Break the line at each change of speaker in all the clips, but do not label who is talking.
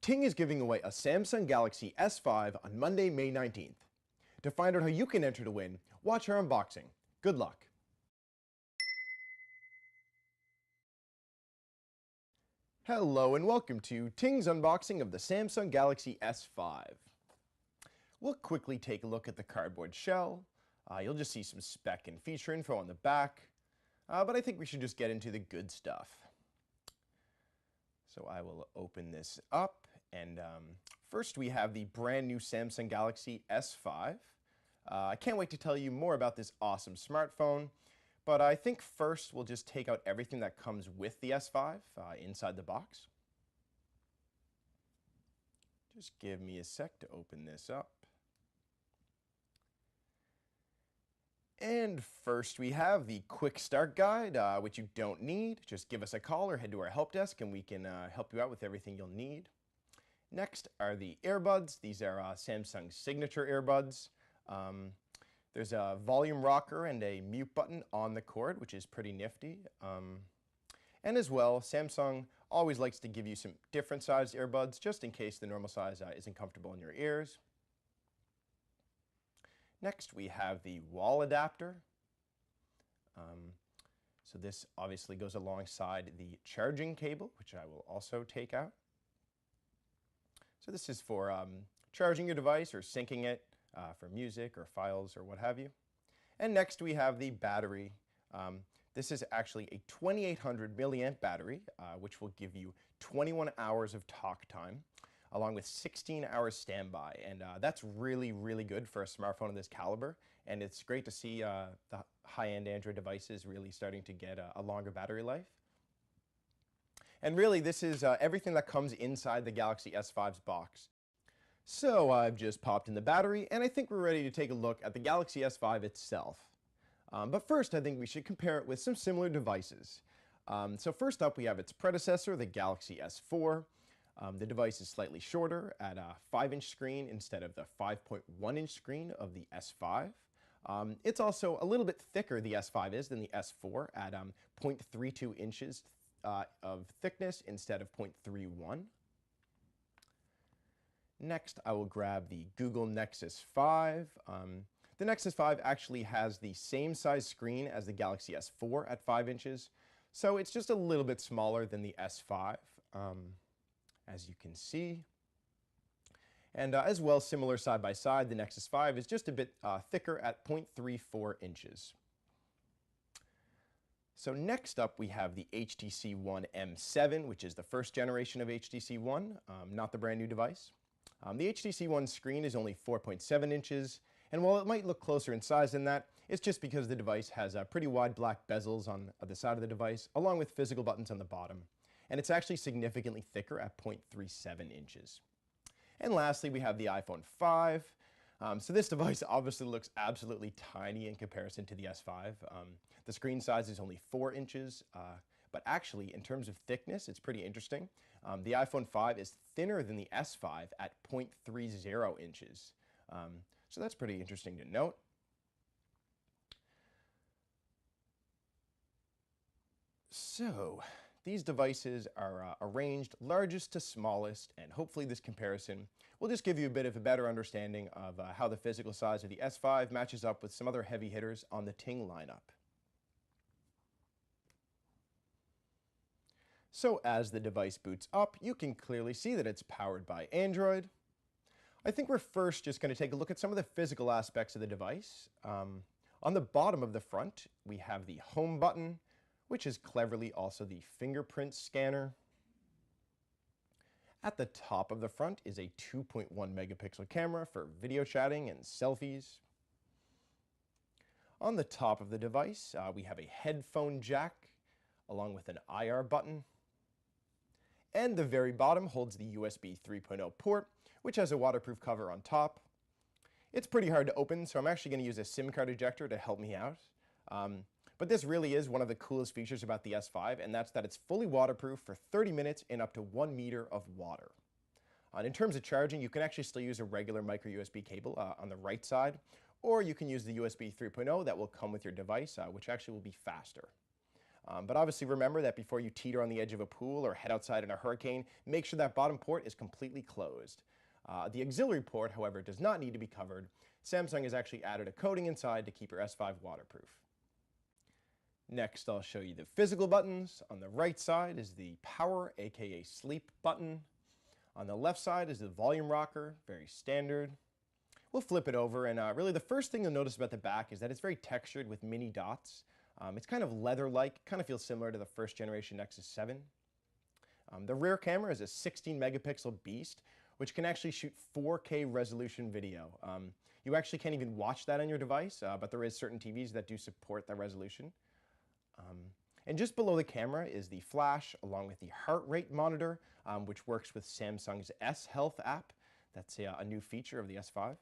Ting is giving away a Samsung Galaxy S5 on Monday, May 19th. To find out how you can enter to win, watch our unboxing. Good luck. Hello and welcome to Ting's unboxing of the Samsung Galaxy S5. We'll quickly take a look at the cardboard shell. You'll just see some spec and feature info on the back, but I think we should just get into the good stuff. So I will open this up, and first we have the brand new Samsung Galaxy S5. I can't wait to tell you more about this awesome smartphone, but I think first we'll just take out everything that comes with the S5 inside the box. Just give me a sec to open this up. And first we have the quick start guide, which you don't need. Just give us a call or head to our help desk and we can help you out with everything you'll need. Next are the earbuds. These are Samsung's signature earbuds. There's a volume rocker and a mute button on the cord, which is pretty nifty. And as well, Samsung always likes to give you some different sized earbuds just in case the normal size isn't comfortable in your ears. Next, we have the wall adapter. So this obviously goes alongside the charging cable, which I will also take out. So this is for charging your device or syncing it for music or files or what have you. And next we have the battery. This is actually a 2800 milliamp battery, which will give you 21 hours of talk time, along with 16 hours standby. And that's really, really good for a smartphone of this caliber. And it's great to see the high-end Android devices really starting to get a longer battery life. And really, this is everything that comes inside the Galaxy S5's box. So I've just popped in the battery, and I think we're ready to take a look at the Galaxy S5 itself. But first, I think we should compare it with some similar devices. So first up, we have its predecessor, the Galaxy S4. The device is slightly shorter at a 5-inch screen instead of the 5.1-inch screen of the S5. It's also a little bit thicker, the S5 is, than the S4 at 0.32 inches of thickness instead of 0.31. Next, I will grab the Google Nexus 5. The Nexus 5 actually has the same size screen as the Galaxy S4 at 5 inches, so it's just a little bit smaller than the S5. As you can see. And as well, similar side by side, the Nexus 5 is just a bit thicker at 0.34 inches. So next up we have the HTC One M7, which is the first generation of HTC One, not the brand new device. The HTC One screen is only 4.7 inches, and while it might look closer in size than that, it's just because the device has pretty wide black bezels on the side of the device, along with physical buttons on the bottom. And it's actually significantly thicker at 0.37 inches. And lastly, we have the iPhone 5. So this device obviously looks absolutely tiny in comparison to the S5. The screen size is only 4 inches, but actually in terms of thickness, it's pretty interesting. The iPhone 5 is thinner than the S5 at 0.30 inches. So that's pretty interesting to note. So these devices are arranged largest to smallest, and hopefully this comparison will just give you a bit of a better understanding of how the physical size of the S5 matches up with some other heavy hitters on the Ting lineup. So as the device boots up, you can clearly see that it's powered by Android. I think we're first just going to take a look at some of the physical aspects of the device. On the bottom of the front, we have the home button, which is cleverly also the fingerprint scanner. At the top of the front is a 2.1 megapixel camera for video chatting and selfies. On the top of the device, we have a headphone jack, along with an IR button. And the very bottom holds the USB 3.0 port, which has a waterproof cover on top. It's pretty hard to open, so I'm actually going to use a SIM card ejector to help me out. But this really is one of the coolest features about the S5, and that's that it's fully waterproof for 30 minutes in up to 1 meter of water. In terms of charging, you can actually still use a regular micro USB cable on the right side, or you can use the USB 3.0 that will come with your device, which actually will be faster. But obviously remember that before you teeter on the edge of a pool or head outside in a hurricane, make sure that bottom port is completely closed. The auxiliary port, however, does not need to be covered. Samsung has actually added a coating inside to keep your S5 waterproof. Next, I'll show you the physical buttons. On the right side is the power, aka sleep button. On the left side is the volume rocker, very standard. We'll flip it over, and really the first thing you'll notice about the back is that it's very textured with mini dots. It's kind of leather-like, kind of feels similar to the first generation Nexus 7. The rear camera is a 16 megapixel beast, which can actually shoot 4K resolution video. You actually can't even watch that on your device, but there is certain TVs that do support that resolution. And just below the camera is the flash, along with the heart rate monitor, which works with Samsung's S Health app. That's a new feature of the S5.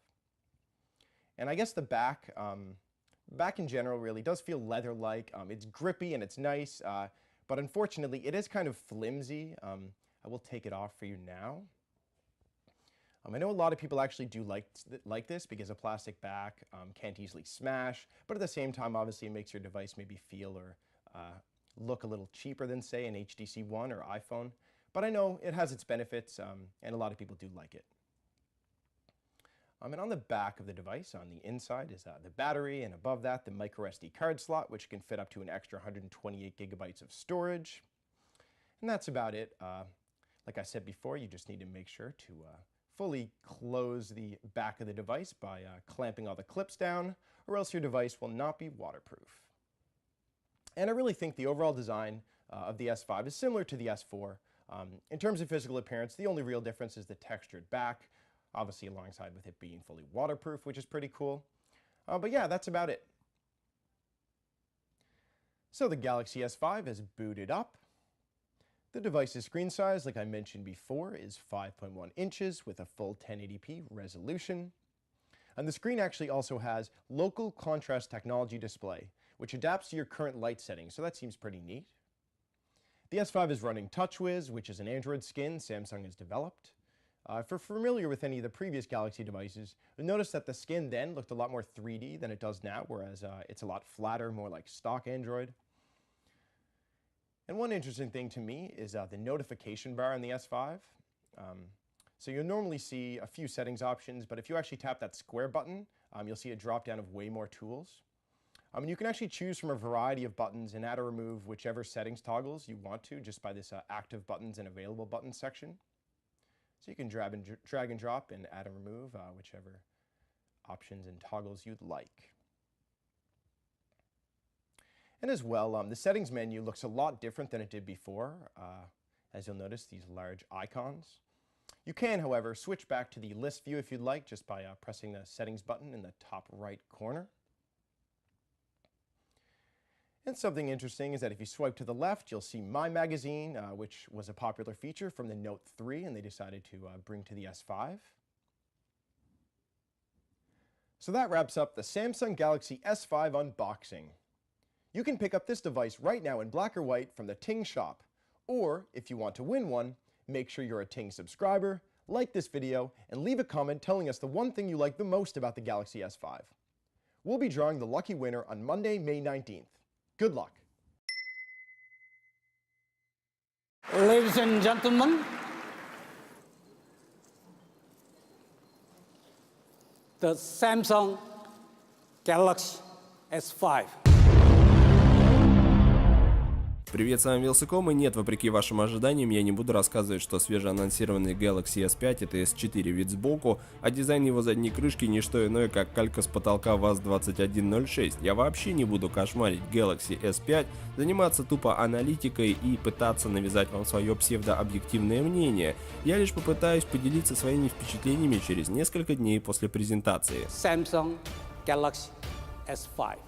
And I guess the back in general really does feel leather-like. It's grippy and it's nice, but unfortunately it is kind of flimsy. I will take it off for you now. I know a lot of people actually do like this because a plastic back can't easily smash, but at the same time obviously it makes your device maybe feel or look a little cheaper than say an HTC One or iPhone. But I know it has its benefits and a lot of people do like it. And on the back of the device, on the inside, is the battery, and above that, the microSD card slot, which can fit up to an extra 128 gigabytes of storage. And that's about it. Like I said before, you just need to make sure to fully close the back of the device by clamping all the clips down, or else your device will not be waterproof. And I really think the overall design of the S5 is similar to the S4. In terms of physical appearance, the only real difference is the textured back, obviously alongside with it being fully waterproof, which is pretty cool. But yeah, that's about it. So the Galaxy S5 has booted up. The device's screen size, like I mentioned before, is 5.1 inches with a full 1080p resolution. And the screen actually also has local contrast technology display, which adapts to your current light settings, so that seems pretty neat. The S5 is running TouchWiz, which is an Android skin Samsung has developed. If you're familiar with any of the previous Galaxy devices, you'll notice that the skin then looked a lot more 3D than it does now, whereas it's a lot flatter, more like stock Android. And one interesting thing to me is the notification bar on the S5. So you'll normally see a few settings options, but if you actually tap that square button, you'll see a drop down of way more tools. And you can actually choose from a variety of buttons and add or remove whichever settings toggles you want to just by this active buttons and available buttons section. So you can drag and drop and add and remove whichever options and toggles you'd like. And as well, the settings menu looks a lot different than it did before. As you'll notice, these large icons. You can, however, switch back to the list view if you'd like, just by pressing the settings button in the top right corner. And something interesting is that if you swipe to the left, you'll see My Magazine, which was a popular feature from the Note 3, and they decided to bring to the S5. So that wraps up the Samsung Galaxy S5 unboxing. You can pick up this device right now in black or white from the Ting shop. Or, if you want to win one, make sure you're a Ting subscriber, like this video, and leave a comment telling us the one thing you like the most about the Galaxy S5. We'll be drawing the lucky winner on Monday, May 19th. Good luck.
Ladies and gentlemen, the Samsung Galaxy S5.
Привет, с вами Вилсаком, и нет, вопреки вашим ожиданиям, я не буду рассказывать, что свежеанонсированный Galaxy S5 это S4 вид сбоку, а дизайн его задней крышки не что иное, как калька с потолка VAZ-2106. Я вообще не буду кошмарить Galaxy S5, заниматься тупо аналитикой и пытаться навязать вам свое псевдообъективное мнение. Я лишь попытаюсь поделиться своими впечатлениями через несколько дней после презентации.
Samsung Galaxy S5.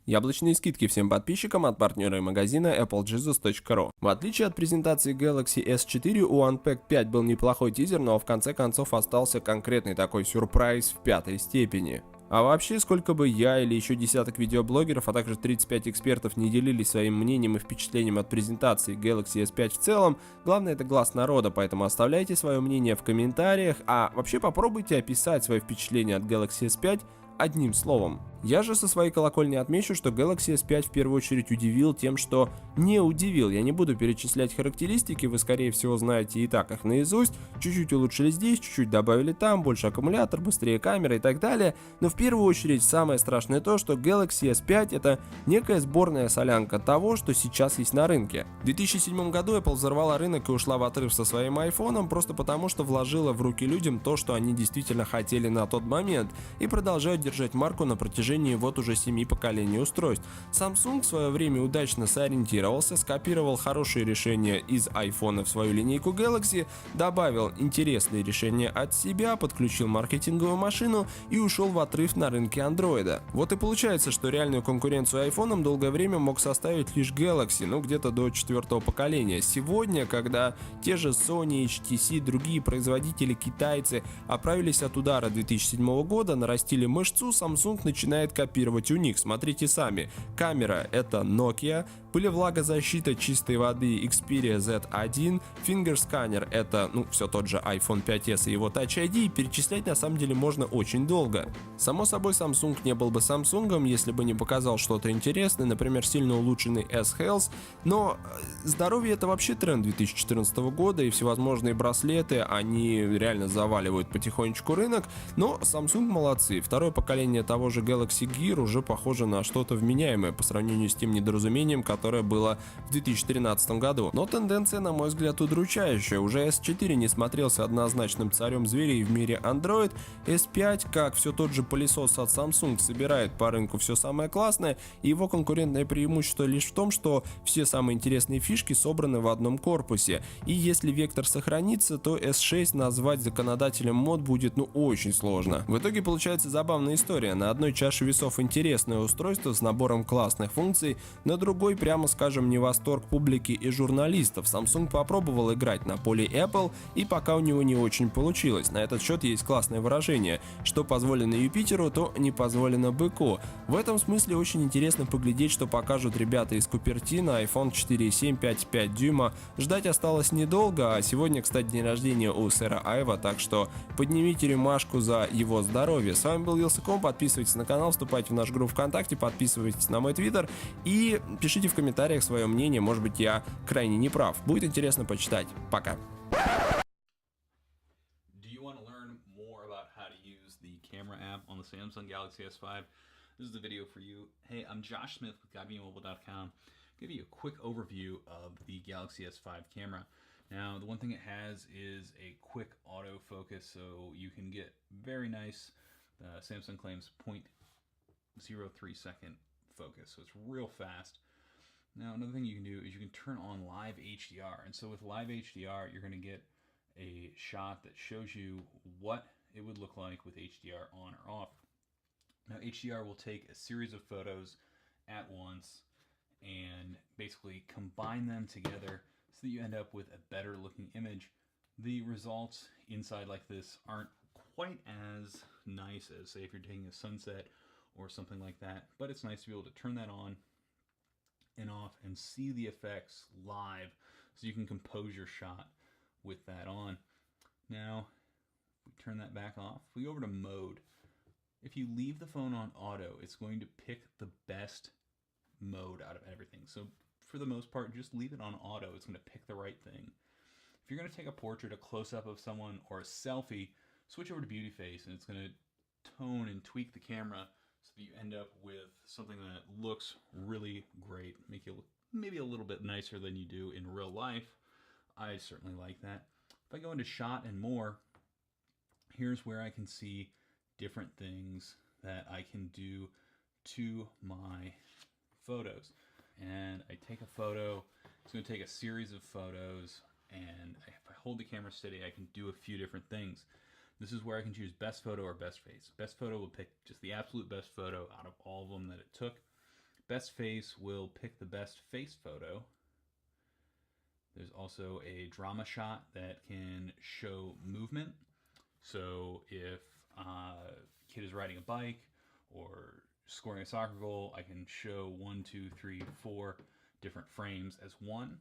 Яблочные скидки всем подписчикам от партнера магазина applejesus.ru. В отличие от презентации Galaxy S4, у Unpacked 5 был неплохой тизер, но в конце концов остался конкретный такой сюрприз в 5-й степени. А вообще, сколько бы я или еще десяток видеоблогеров, а также 35 экспертов не делились своим мнением и впечатлением от презентации Galaxy S5 в целом, главное это глаз народа, поэтому оставляйте свое мнение в комментариях, а вообще попробуйте описать свои впечатления от Galaxy S5 одним словом. Я же со своей колокольни отмечу, что Galaxy S5 в первую очередь удивил тем, что не удивил. Я не буду перечислять характеристики, вы скорее всего знаете и так их наизусть. Чуть-чуть улучшили здесь, чуть-чуть добавили там, больше аккумулятор, быстрее камера и так далее. Но в первую очередь самое страшное то, что Galaxy S5 это некая сборная солянка того, что сейчас есть на рынке. В 2007 году Apple взорвала рынок и ушла в отрыв со своим iPhone просто потому, что вложила в руки людям то, что они действительно хотели на тот момент, и продолжают держать марку на протяжении вот уже 7 поколений устройств. Samsung в свое время удачно сориентировался, скопировал хорошие решения из iPhone в свою линейку Galaxy, добавил интересные решения от себя, подключил маркетинговую машину и ушел в отрыв на рынке Android. Вот и получается, что реальную конкуренцию iPhone долгое время мог составить лишь Galaxy, где-то до 4-го поколения. Сегодня, когда те же Sony, HTC, другие производители, китайцы оправились от удара 2007 года, нарастили мышцу, Samsung начинает копировать у них. Смотрите сами. Камера — это Nokia, пылевлагозащита чистой воды Xperia Z1, фингерсканер — это, все тот же iPhone 5s и его Touch ID, и перечислять на самом деле можно очень долго. Само собой, Samsung не был бы Samsung, если бы не показал что-то интересное, например, сильно улучшенный S-Health, но здоровье — это вообще тренд 2014 года, и всевозможные браслеты, они реально заваливают потихонечку рынок, но Samsung молодцы. Второе поколение того же Galaxy Gear уже похоже на что-то вменяемое по сравнению с тем недоразумением, которое было в 2013 году. Но тенденция, на мой взгляд, удручающая. Уже S4 не смотрелся однозначным царем зверей в мире Android. S5, как все тот же пылесос от Samsung, собирает по рынку все самое классное, и его конкурентное преимущество лишь в том, что все самые интересные фишки собраны в одном корпусе. И если вектор сохранится, то S6 назвать законодателем мод будет очень сложно. В итоге получается забавная история. На одной чаше весов интересное устройство с набором классных функций, на другой, прямо скажем, не восторг публики и журналистов. Samsung попробовал играть на поле Apple, и пока у него не очень получилось. На этот счет есть классное выражение: что позволено Юпитеру, то не позволено быку. В этом смысле очень интересно поглядеть, что покажут ребята из Cupertino, iPhone 4.7, 5.5 дюйма. Ждать осталось недолго, а сегодня, кстати, день рождения у сэра Айва, так что поднимите рюмашку за его здоровье. С вами был Вилсаком, подписывайтесь на канал, вступайте в наш группу ВКонтакте, подписывайтесь на мой твиттер и пишите в комментариях свое мнение, может быть, я крайне не прав. Будет интересно почитать. Пока.
Do you want to learn more about how to use the camera app on the Samsung Galaxy S5? This is the video for you. Hey, I'm Josh Smith with GuyBeMobile.com. Give you a quick overview of the Galaxy S5 camera. Now, the one thing it has is a quick autofocus, so you can get very nice, Samsung claims 0.03 second focus, so it's real fast. Now, another thing you can do is you can turn on live HDR, and so with live HDR, you're going to get a shot that shows you what it would look like with HDR on or off. Now, HDR will take a series of photos at once and basically combine them together so that you end up with a better looking image. The results inside like this aren't quite as nice as, say, if you're taking a sunset or something like that, but it's nice to be able to turn that on and off and see the effects live so you can compose your shot with that on. Now, if we turn that back off, we go over to mode. If you leave the phone on auto, it's going to pick the best mode out of everything. So for the most part, just leave it on auto. It's going to pick the right thing. If you're going to take a portrait, a close-up of someone, or a selfie, switch over to Beauty Face, and it's going to tone and tweak the camera so that you end up with something that looks really great, make you look maybe a little bit nicer than you do in real life. I certainly like that. If I go into shot and more, here's where I can see different things that I can do to my photos. And I take a photo, it's going to take a series of photos, and if I hold the camera steady, I can do a few different things. This is where I can choose best photo or best face. Best photo will pick just the absolute best photo out of all of them that it took. Best face will pick the best face photo. There's also a drama shot that can show movement. So if a kid is riding a bike or scoring a soccer goal, I can show 1, 2, 3, 4 different frames as one.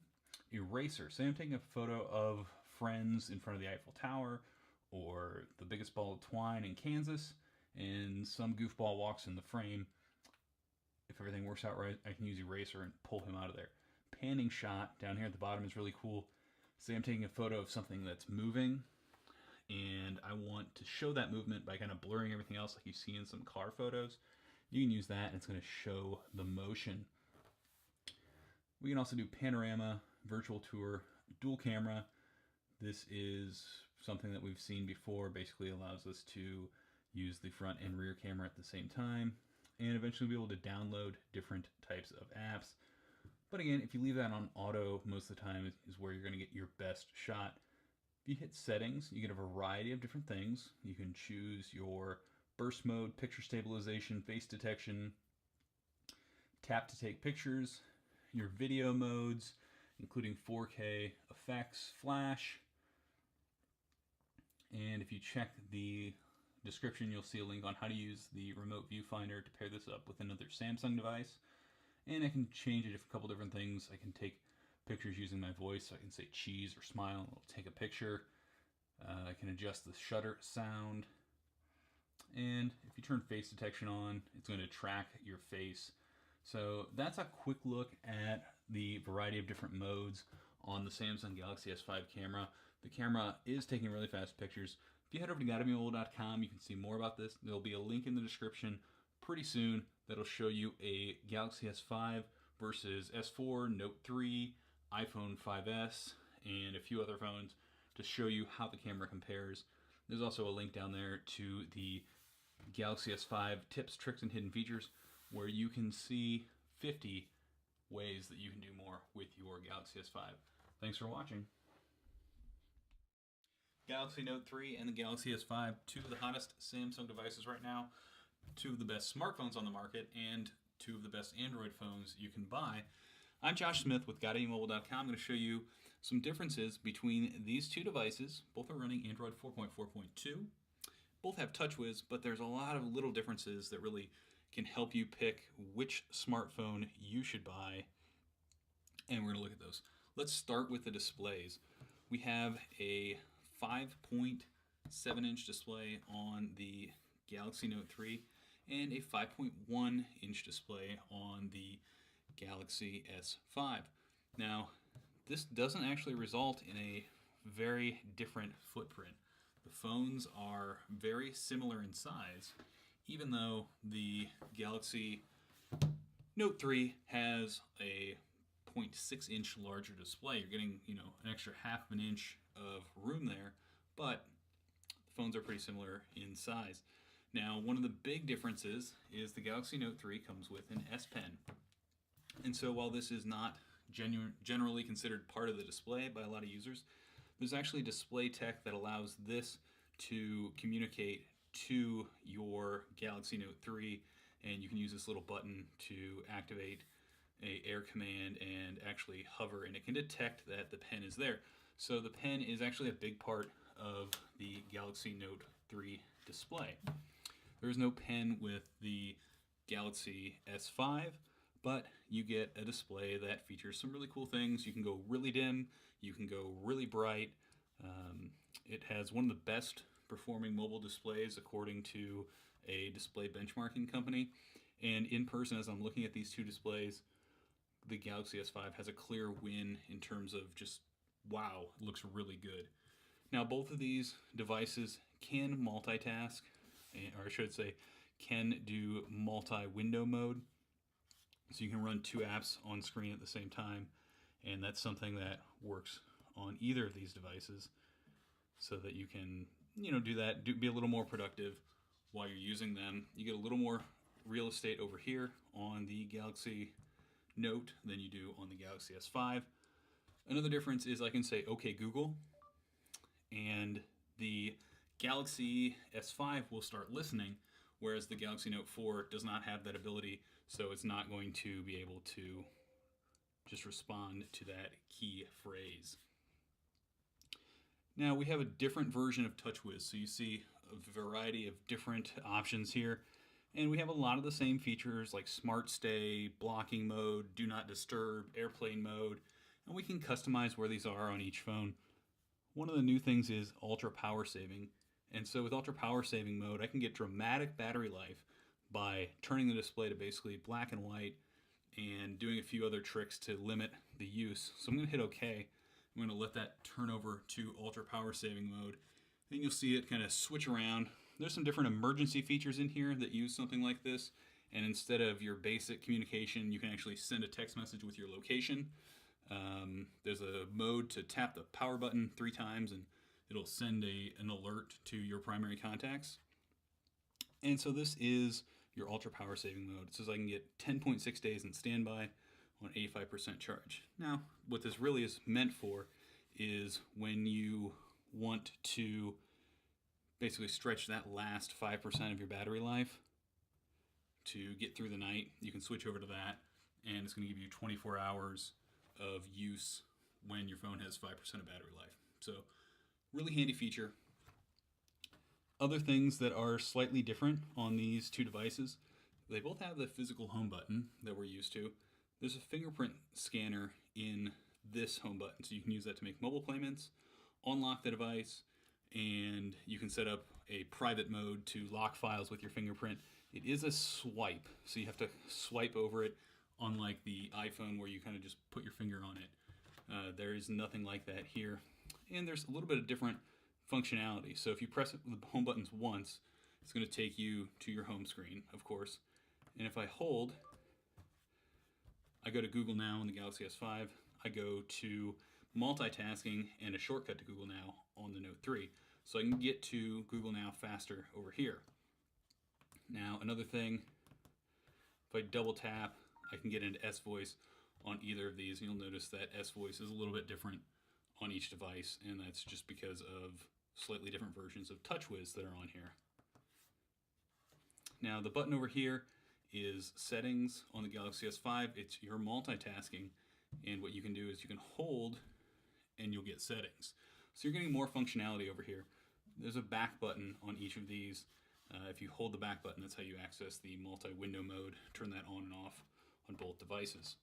Eraser. Say I'm taking a photo of friends in front of the Eiffel Tower or the biggest ball of twine in Kansas, and some goofball walks in the frame, if everything works out right, I can use Eraser and pull him out of there. Panning shot down here at the bottom is really cool. Say I'm taking a photo of something that's moving, and I want to show that movement by kind of blurring everything else like you see in some car photos. You can use that and it's going to show the motion. We can also do panorama, virtual tour, dual camera. This is something that we've seen before. Basically allows us to use the front and rear camera at the same time, and eventually be able to download different types of apps. But again, if you leave that on auto, most of the time is where you're going to get your best shot. If you hit settings, you get a variety of different things. You can choose your burst mode, picture stabilization, face detection, tap to take pictures, your video modes, including 4K effects, flash. And if you check the description, you'll see a link on how to use the remote viewfinder to pair this up with another Samsung device. And I can change it a couple different things. I can take pictures using my voice. So I can say cheese or smile, and it'll take a picture. I can adjust the shutter sound. And if you turn face detection on, it's going to track your face. So that's a quick look at the variety of different modes on the Samsung Galaxy S5 camera. The camera is taking really fast pictures. If you head over to GottaBeMobile.com, you can see more about this. There'll be a link in the description pretty soon that'll show you a Galaxy S5 versus S4, Note 3, iPhone 5S, and a few other phones to show you how the camera compares. There's also a link down there to the Galaxy S5 tips, tricks, and hidden features, where you can see 50 ways that you can do more with your Galaxy S5. Thanks for watching. Galaxy Note 3 and the Galaxy S5, two of the hottest Samsung devices right now, two of the best smartphones on the market, and two of the best Android phones you can buy. I'm Josh Smith with GottaBeMobile.com. I'm going to show you some differences between these two devices. Both are running Android 4.4.2. Both have TouchWiz, but there's a lot of little differences that really can help you pick which smartphone you should buy, and we're going to look at those. Let's start with the displays. We have a 5.7-inch display on the Galaxy Note 3 and a 5.1-inch display on the Galaxy S5. Now, this doesn't actually result in a very different footprint. The phones are very similar in size, even though the Galaxy Note 3 has a 0.6-inch larger display. You're getting, an extra half of an inch of room there, but the phones are pretty similar in size. Now, one of the big differences is the Galaxy Note 3 comes with an S Pen. And so while this is not generally considered part of the display by a lot of users, there's actually display tech that allows this to communicate to your Galaxy Note 3, and you can use this little button to activate a air command and actually hover, and it can detect that the pen is there. So the pen is actually a big part of the Galaxy Note 3 display. There is no pen with the Galaxy S5, but you get a display that features some really cool things. You can go really dim, you can go really bright. It has one of the best performing mobile displays according to a display benchmarking company. And in person, as I'm looking at these two displays, the Galaxy S5 has a clear win in terms of just, wow, it looks really good. Now, both of these devices can multitask, or I should say, can do multi-window mode. So you can run two apps on screen at the same time, and that's something that works on either of these devices, so that you can, do that, be a little more productive while you're using them. You get a little more real estate over here on the Galaxy Note than you do on the Galaxy S5. Another difference is I can say, "Okay, Google," and the Galaxy S5 will start listening, whereas the Galaxy Note 4 does not have that ability, so it's not going to be able to just respond to that key phrase. Now, we have a different version of TouchWiz, so you see a variety of different options here, and we have a lot of the same features like Smart Stay, blocking mode, Do Not Disturb, airplane mode, and we can customize where these are on each phone. One of the new things is ultra power saving. And so with ultra power saving mode, I can get dramatic battery life by turning the display to basically black and white and doing a few other tricks to limit the use. So I'm going to hit OK. I'm going to let that turn over to ultra power saving mode. And you'll see it kind of switch around. There's some different emergency features in here that use something like this. And instead of your basic communication, you can actually send a text message with your location. There's a mode to tap the power button 3 times and it'll send an alert to your primary contacts. And so this is your ultra power saving mode. It says I can get 10.6 days in standby on 85% charge. Now, what this really is meant for is when you want to basically stretch that last 5% of your battery life to get through the night, you can switch over to that, and it's going to give you 24 hours of use when your phone has 5% of battery life. So, really handy feature. Other things that are slightly different on these two devices, they both have the physical home button that we're used to. There's a fingerprint scanner in this home button, so you can use that to make mobile payments, unlock the device, and you can set up a private mode to lock files with your fingerprint. It is a swipe, so you have to swipe over it, unlike the iPhone where you kind of just put your finger on it. There is nothing like that here. And there's a little bit of different functionality. So if you press the home buttons once, it's going to take you to your home screen, of course. And if I hold, I go to Google Now on the Galaxy S5. I go to multitasking and a shortcut to Google Now on the Note 3. So I can get to Google Now faster over here. Now, another thing, if I double tap, I can get into S Voice on either of these. And you'll notice that S Voice is a little bit different on each device, and that's just because of slightly different versions of TouchWiz that are on here. Now, the button over here is Settings on the Galaxy S5. It's your multitasking, and what you can do is you can hold and you'll get settings. So you're getting more functionality over here. There's a back button on each of these. If you hold the back button, that's how you access the multi-window mode, turn that on and off on both devices.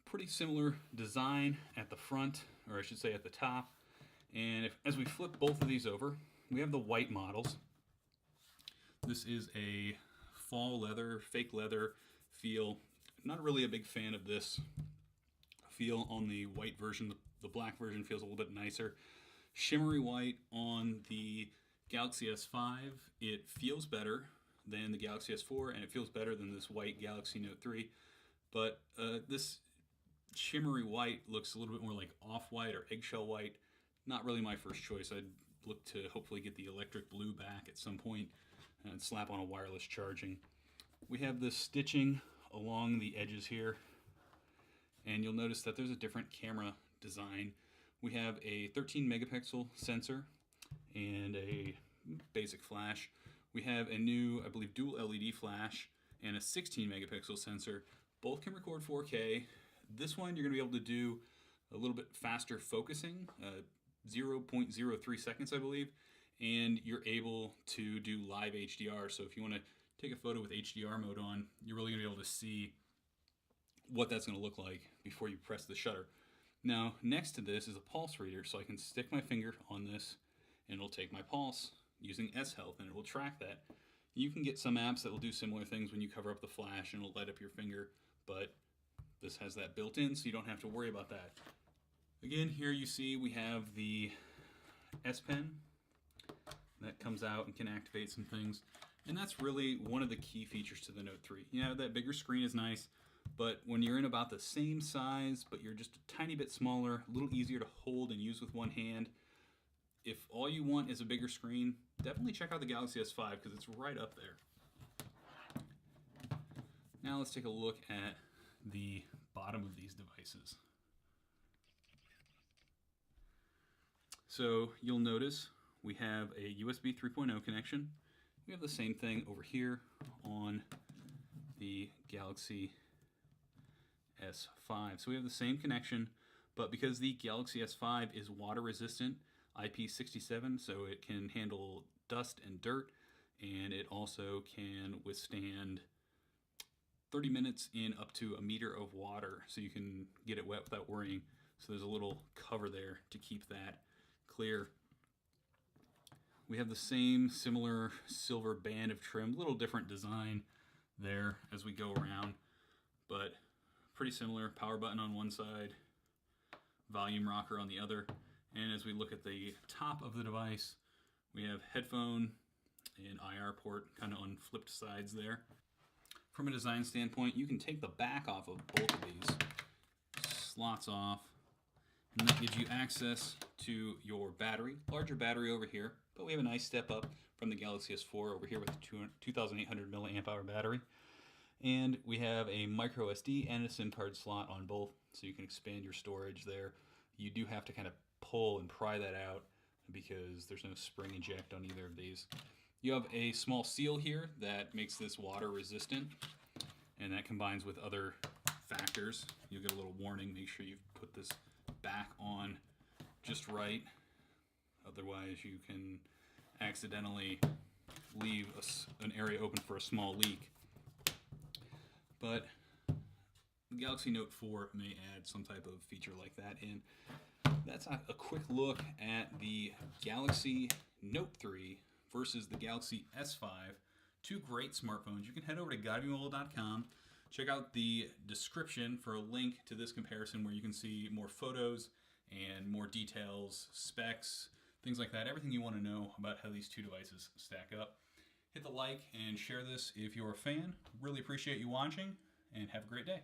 Pretty similar design at the front, or I should say at the top. And as we flip both of these over, we have the white models. This is a fall leather, fake leather feel. Not really a big fan of this feel on the white version. The black version feels a little bit nicer. Shimmery white on the Galaxy S5. It feels better than the Galaxy S4, and it feels better than this white Galaxy Note 3. But this shimmery white looks a little bit more like off-white or eggshell white. Not really my first choice. I'd look to hopefully get the electric blue back at some point and slap on a wireless charging. We have this stitching along the edges here, and you'll notice that there's a different camera design. We have a 13 megapixel sensor and a basic flash. We have a new, I believe, dual LED flash and a 16 megapixel sensor. Both can record 4K. This one you're going to be able to do a little bit faster focusing, 0.03 seconds, I believe, and you're able to do live HDR. So if you want to take a photo with HDR mode on, you're really going to be able to see what that's going to look like before you press the shutter. Now, next to this is a pulse reader, so I can stick my finger on this and it'll take my pulse using S-Health and it will track that. You can get some apps that will do similar things when you cover up the flash and it'll light up your finger, but this has that built in, so you don't have to worry about that. Again, here you see we have the S Pen that comes out and can activate some things. And that's really one of the key features to the Note 3. You know, that bigger screen is nice, but when you're in about the same size, but you're just a tiny bit smaller, a little easier to hold and use with one hand, if all you want is a bigger screen, definitely check out the Galaxy S5 because it's right up there. Now let's take a look at the bottom of these devices. So you'll notice we have a USB 3.0 connection. We have the same thing over here on the Galaxy S5. So we have the same connection, but because the Galaxy S5 is water resistant, IP67, so it can handle dust and dirt, and it also can withstand 30 minutes in up to a meter of water, so you can get it wet without worrying. So there's a little cover there to keep that clear. We have the same similar silver band of trim, little different design there as we go around, but pretty similar. Power button on one side, volume rocker on the other. And as we look at the top of the device, we have headphone and IR port kind of on flipped sides there. From a design standpoint, you can take the back off of both of these, slots off, and that gives you access to your battery, larger battery over here, but we have a nice step up from the Galaxy S4 over here with a 2,800 milliamp hour battery. And we have a micro SD and a SIM card slot on both, so you can expand your storage there. You do have to kind of pull and pry that out because there's no spring eject on either of these. You have a small seal here that makes this water resistant, and that combines with other factors. You'll get a little warning, make sure you've put this back on just right. Otherwise you can accidentally leave an area open for a small leak. But the Galaxy Note 4 may add some type of feature like that in. That's a quick look at the Galaxy Note 3 versus the Galaxy S5. Two great smartphones. You can head over to GottaBeMobile.com. Check out the description for a link to this comparison where you can see more photos and more details, specs, things like that. Everything you want to know about how these two devices stack up. Hit the like and share this if you're a fan. Really appreciate you watching, and have a great day.